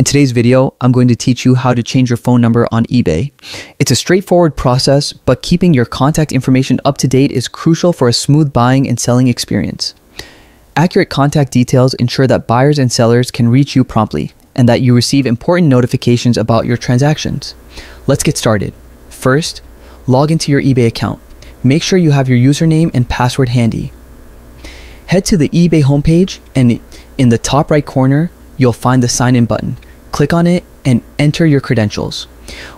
today's video, I'm going to teach you how to change your phone number on eBay. It's a straightforward process, but keeping your contact information up to date is crucial for a smooth buying and selling experience. Accurate contact details ensure that buyers and sellers can reach you promptly and that you receive important notifications about your transactions. Let's get started. First, log into your eBay account. Make sure you have your username and password handy. Head to the eBay homepage, and in the top right corner, you'll find the sign in button. Click on it and enter your credentials.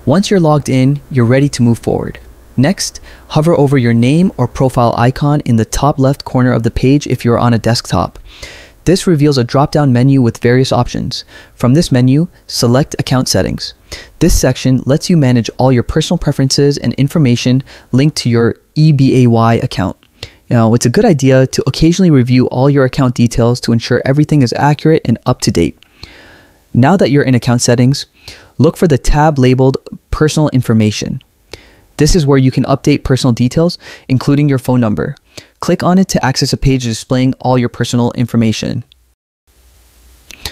Once you're logged in, you're ready to move forward. Next, hover over your name or profile icon in the top left corner of the page if you're on a desktop. This reveals a drop-down menu with various options. From this menu, select Account Settings. This section lets you manage all your personal preferences and information linked to your eBay account. Now, it's a good idea to occasionally review all your account details to ensure everything is accurate and up to date. Now that you're in account settings, look for the tab labeled Personal Information. This is where you can update personal details, including your phone number. Click on it to access a page displaying all your personal information.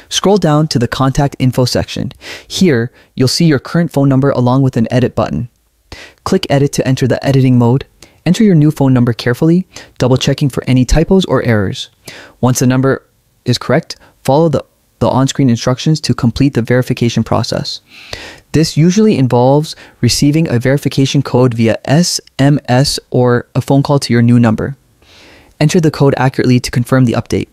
Scroll down to the Contact Info section. Here, you'll see your current phone number along with an edit button. Click Edit to enter the editing mode. Enter your new phone number carefully, double checking for any typos or errors. Once the number is correct, follow the on-screen instructions to complete the verification process. This usually involves receiving a verification code via SMS or a phone call to your new number. Enter the code accurately to confirm the update.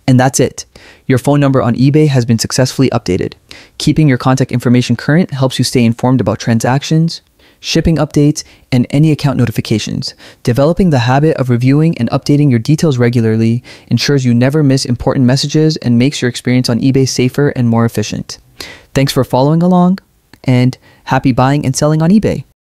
And that's it. Your phone number on eBay has been successfully updated. Keeping your contact information current helps you stay informed about transactions, shipping updates, and any account notifications. Developing the habit of reviewing and updating your details regularly ensures you never miss important messages and makes your experience on eBay safer and more efficient. Thanks for following along, and happy buying and selling on eBay.